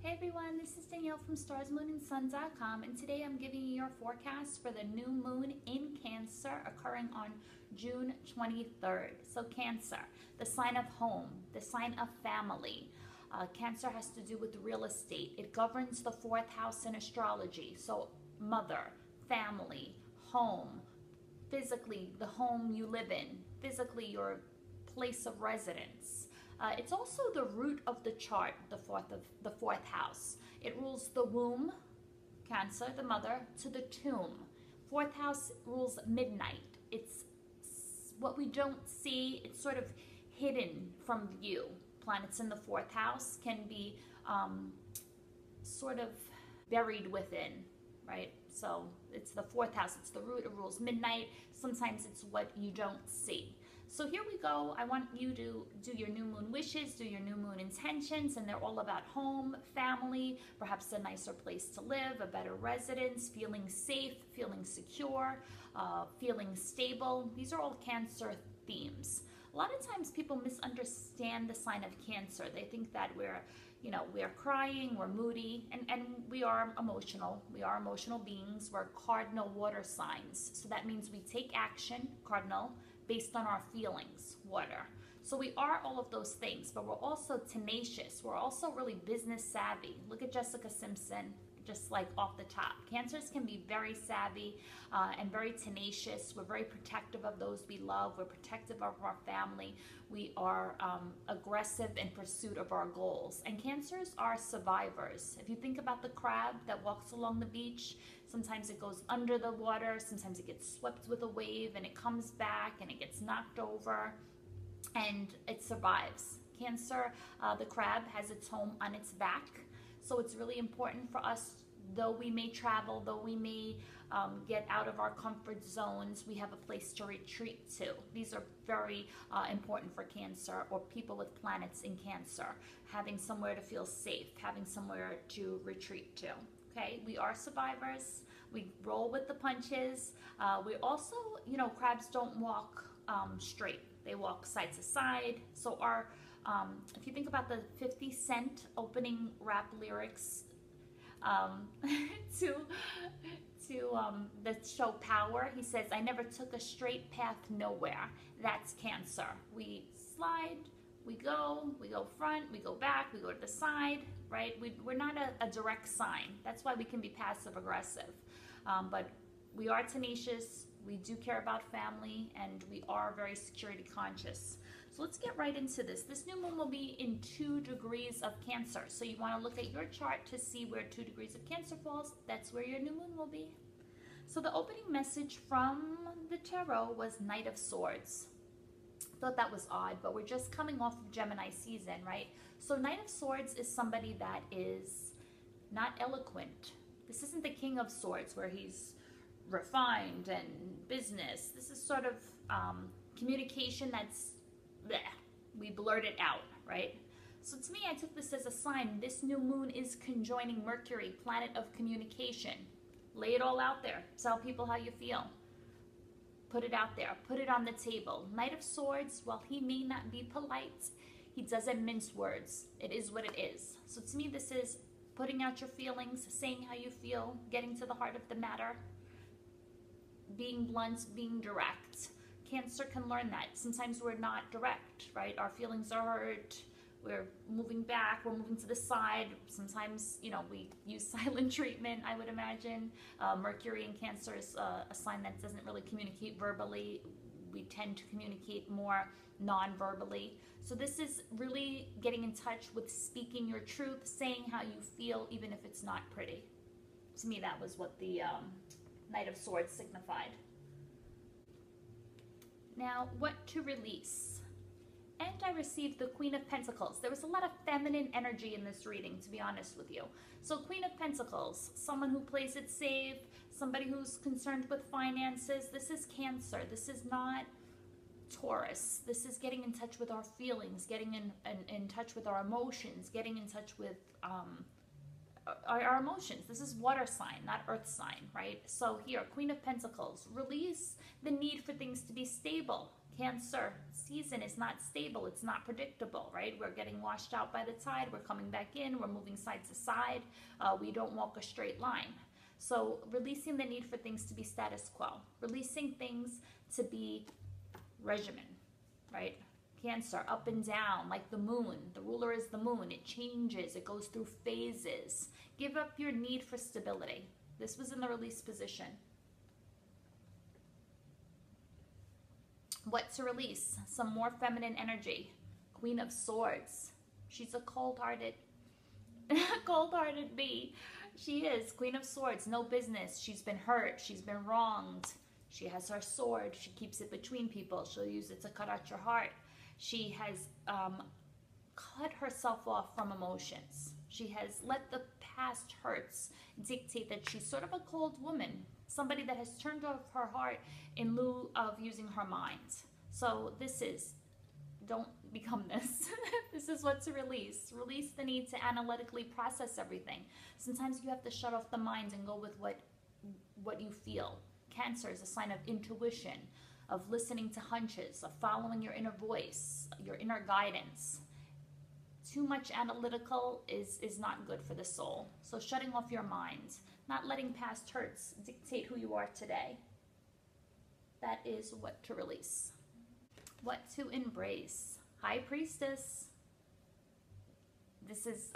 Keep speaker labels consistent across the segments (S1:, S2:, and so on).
S1: Hey everyone, this is Danielle from StarsMoonandSun.com, and today I'm giving you your forecast for the new moon in Cancer occurring on June 23rd. So Cancer, the sign of home, the sign of family. Cancer has to do with real estate. It governs the fourth house in astrology. So mother, family, home, physically the home you live in, physically your place of residence. It's also the root of the chart, the fourth house. It rules the womb, Cancer, the mother, to the tomb. Fourth house rules midnight. It's what we don't see. It's sort of hidden from view. Planets in the fourth house can be sort of buried within, right? So it's the fourth house. It's the root. It rules midnight. Sometimes it's what you don't see. So here we go. I want you to do your new moon wishes, do your new moon intentions, and they're all about home, family, perhaps a nicer place to live, a better residence, feeling safe, feeling secure, feeling stable. These are all Cancer themes. A lot of times people misunderstand the sign of Cancer. They think that we're crying, we're moody, and we are emotional. We are emotional beings. We're cardinal water signs. So that means we take action, cardinal, based on our feelings, water. So we are all of those things, but we're also tenacious. We're also really business savvy. Look at Jessica Simpson, just like off the top. Cancers can be very savvy and very tenacious. We're very protective of those we love. We're protective of our family. We are aggressive in pursuit of our goals. And Cancers are survivors. If you think about the crab that walks along the beach, sometimes it goes under the water, sometimes it gets swept with a wave and it comes back and it gets knocked over and it survives. Cancer, the crab, has its home on its back. So it's really important for us, though we may travel, though we may get out of our comfort zones, we have a place to retreat to. These are very important for Cancer, or people with planets in Cancer, having somewhere to feel safe, having somewhere to retreat to. Okay, we are survivors. We roll with the punches. We also, crabs don't walk straight. They walk side to side. So if you think about the 50 Cent opening rap lyrics to the show Power, he says, "I never took a straight path nowhere." That's Cancer. We slide, we go front, we go back, we go to the side, right? We're not a direct sign. That's why we can be passive aggressive. But we are tenacious, we do care about family, and we are very security conscious. So let's get right into this. This new moon will be in 2 degrees of Cancer. So you want to look at your chart to see where 2 degrees of Cancer falls. That's where your new moon will be. So the opening message from the tarot was Knight of Swords. Thought that was odd, but we're just coming off of Gemini season, right? So Knight of Swords is somebody that is not eloquent. This isn't the King of Swords where he's refined and business. This is sort of communication that's bleh. We blurt it out, right? So to me, I took this as a sign. This new moon is conjoining Mercury, planet of communication. Lay it all out there. Tell people how you feel. Put it out there. Put it on the table. Knight of Swords, while he may not be polite, he doesn't mince words. It is what it is. So to me, this is putting out your feelings, saying how you feel, getting to the heart of the matter, being blunt, being direct. Cancer can learn that. Sometimes we're not direct, right? Our feelings are hurt. We're moving back. We're moving to the side. Sometimes, we use silent treatment, I would imagine. Mercury in Cancer is a sign that doesn't really communicate verbally. We tend to communicate more non-verbally. So this is really getting in touch with speaking your truth, saying how you feel, even if it's not pretty. To me, that was what the Knight of Swords signified. Now, what to release? And I received the Queen of Pentacles. There was a lot of feminine energy in this reading, to be honest with you. So Queen of Pentacles, someone who plays it safe, somebody who's concerned with finances. This is Cancer. This is not Taurus. This is getting in touch with our feelings, getting in touch with our emotions, getting in touch with our emotions. This is water sign, not earth sign, right? So here, Queen of Pentacles, release the need for things to be stable. Cancer season is not stable. It's not predictable, right? We're getting washed out by the tide. We're coming back in. We're moving side to side. We don't walk a straight line. So releasing the need for things to be status quo. Releasing things to be regimen, right? Cancer, up and down, like the moon. The ruler is the moon. It changes. It goes through phases. Give up your need for stability. This was in the release position. What to release? Some more feminine energy. Queen of Swords. She's a cold-hearted bee. She is Queen of Swords. No business. She's been hurt. She's been wronged. She has her sword. She keeps it between people. She'll use it to cut out your heart. She has cut herself off from emotions. She has let the past hurts dictate that she's sort of a cold woman. Somebody that has turned off her heart in lieu of using her mind. So don't become this. This is what to release. Release the need to analytically process everything. Sometimes you have to shut off the mind and go with what you feel. Cancer is a sign of intuition, of listening to hunches, of following your inner voice, your inner guidance. Too much analytical is not good for the soul. So shutting off your mind, not letting past hurts dictate who you are today. That is what to release. What to embrace. High Priestess. This is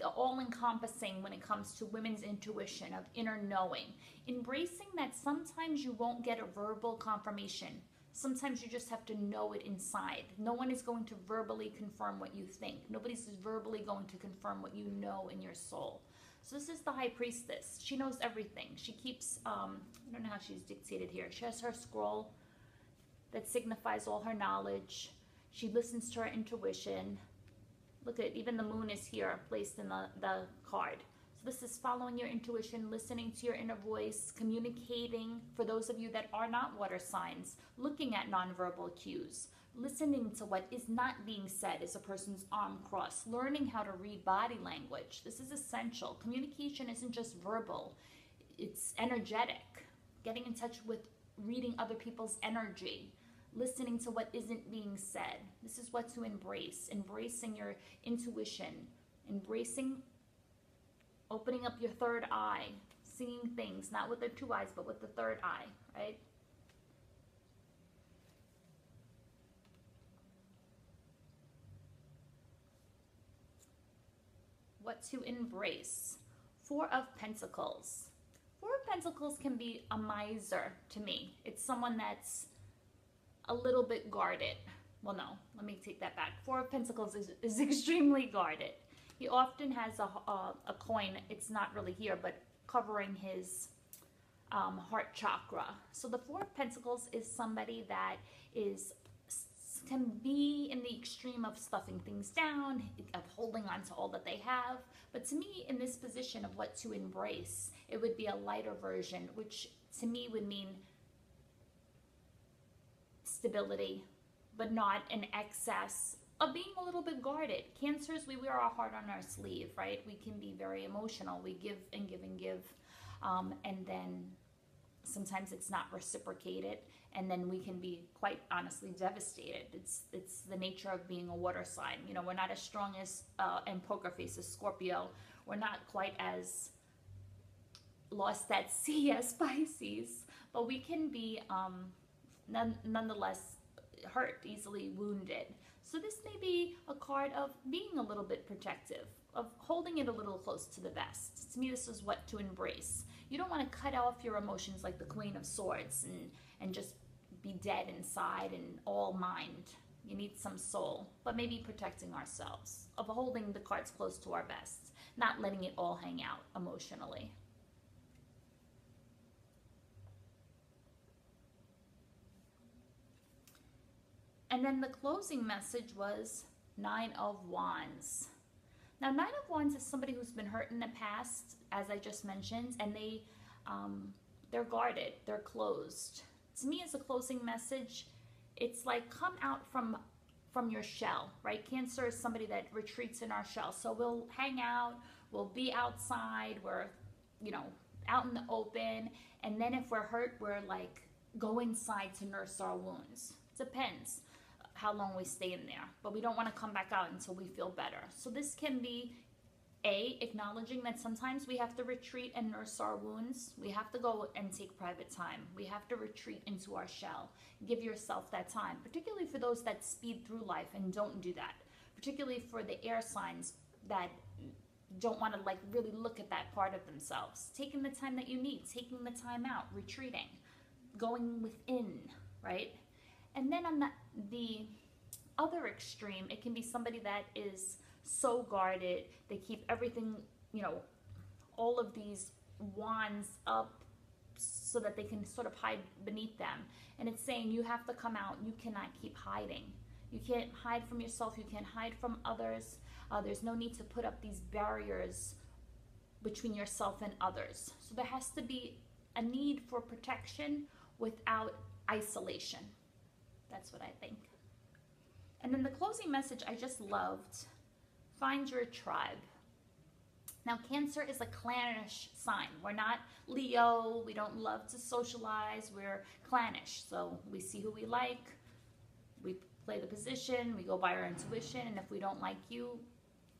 S1: all-encompassing when it comes to women's intuition, of inner knowing. Embracing that sometimes you won't get a verbal confirmation. Sometimes you just have to know it inside. No one is going to verbally confirm what you think. Nobody's verbally going to confirm what you know in your soul. So this is the High Priestess. She knows everything. She keeps, I don't know how she's dictated here. She has her scroll that signifies all her knowledge. She listens to her intuition. Look at, even the moon is here, placed in the card. So this is following your intuition, listening to your inner voice, communicating. For those of you that are not water signs, looking at nonverbal cues, listening to what is not being said as a person's arm crossed, learning how to read body language. This is essential. Communication isn't just verbal, it's energetic. Getting in touch with reading other people's energy, listening to what isn't being said. This is what to embrace. Embracing your intuition, embracing opening up your third eye, seeing things, not with the two eyes, but with the third eye, right? What to embrace. Four of Pentacles. Four of Pentacles can be a miser to me. It's someone that's a little bit guarded. Well, no, let me take that back. Four of Pentacles is extremely guarded. He often has a coin, it's not really here, but covering his heart chakra. So the Four of Pentacles is somebody that can be in the extreme of stuffing things down, of holding on to all that they have. But to me, in this position of what to embrace, it would be a lighter version, which to me would mean stability, but not an excess of being a little bit guarded. Cancers, we wear our heart on our sleeve, right? We can be very emotional. We give and give and give. And then sometimes it's not reciprocated. And then we can be quite honestly devastated. It's the nature of being a water sign. You know, we're not as strong as, and poker face as Scorpio. We're not quite as lost at sea as Pisces. But we can be nonetheless hurt, easily wounded. So this may be a card of being a little bit protective, of holding it a little close to the vest. To me, this is what to embrace. You don't want to cut off your emotions like the Queen of Swords and just be dead inside and all mind. You need some soul, but maybe protecting ourselves, of holding the cards close to our vest, not letting it all hang out emotionally. And then the closing message was Nine of Wands. Now, Nine of Wands is somebody who's been hurt in the past, as I just mentioned, and they're guarded, they're closed. To me, as a closing message, it's like come out from your shell, right? Cancer is somebody that retreats in our shell. So we'll hang out, we'll be outside, we're, you know, out in the open, and then if we're hurt, we're like go inside to nurse our wounds. Depends how long we stay in there, but we don't want to come back out until we feel better. So this can be acknowledging that sometimes we have to retreat and nurse our wounds. We have to go and take private time. We have to retreat into our shell. Give yourself that time, particularly for those that speed through life and don't do that. Particularly for the air signs that don't want to like really look at that part of themselves. Taking the time that you need, taking the time out, retreating, going within, right? And then on the other extreme, it can be somebody that is so guarded, they keep everything, you know, all of these wands up so that they can sort of hide beneath them. And it's saying you have to come out. You cannot keep hiding. You can't hide from yourself. You can't hide from others. There's no need to put up these barriers between yourself and others. So there has to be a need for protection without isolation. That's what I think. And then the closing message I just loved. Find your tribe. Now, Cancer is a clannish sign. We're not Leo. We don't love to socialize. We're clannish. So we see who we like. We play the position. We go by our intuition. And if we don't like you,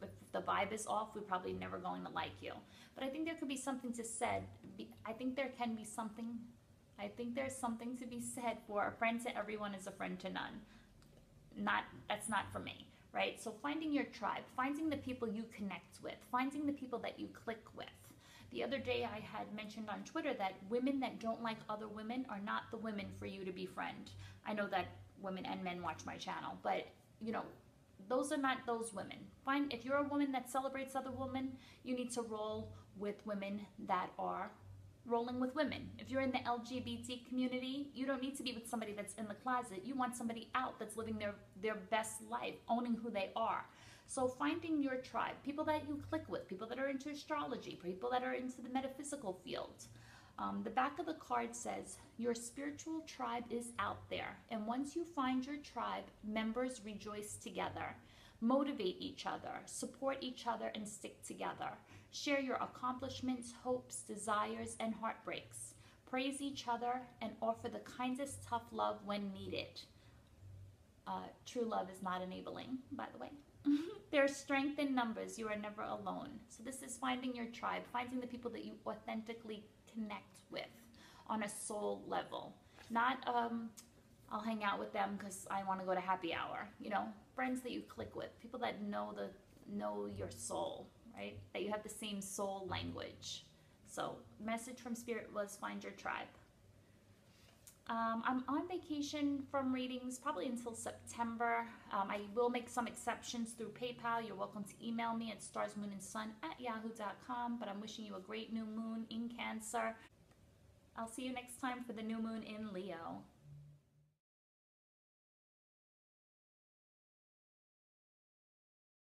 S1: if the vibe is off, we're probably never going to like you. But I think there could be something to said. I think there can be something. I think there's something to be said for a friend to everyone is a friend to none. That's not for me. Right? So finding your tribe, finding the people you connect with, finding the people that you click with. The other day I had mentioned on Twitter that women that don't like other women are not the women for you to befriend. I know that women and men watch my channel, but you know, those are not those women. If you're a woman that celebrates other women, you need to roll with women that are rolling with women. If you're in the LGBT community, you don't need to be with somebody that's in the closet. You want somebody out that's living their best life, owning who they are. So finding your tribe, people that you click with, people that are into astrology, people that are into the metaphysical field. The back of the card says, your spiritual tribe is out there. And once you find your tribe, members rejoice together, motivate each other, support each other, and stick together. Share your accomplishments, hopes, desires, and heartbreaks. Praise each other and offer the kindest tough love when needed. True love is not enabling, by the way. There's strength in numbers. You are never alone. So this is finding your tribe, finding the people that you authentically connect with on a soul level. Not, I'll hang out with them because I want to go to happy hour. You know, friends that you click with, people that know your soul. Right? That you have the same soul language. So, message from Spirit was find your tribe. I'm on vacation from readings probably until September. I will make some exceptions through PayPal. You're welcome to email me at starsmoonandsun@yahoo.com. But I'm wishing you a great new moon in Cancer. I'll see you next time for the new moon in Leo.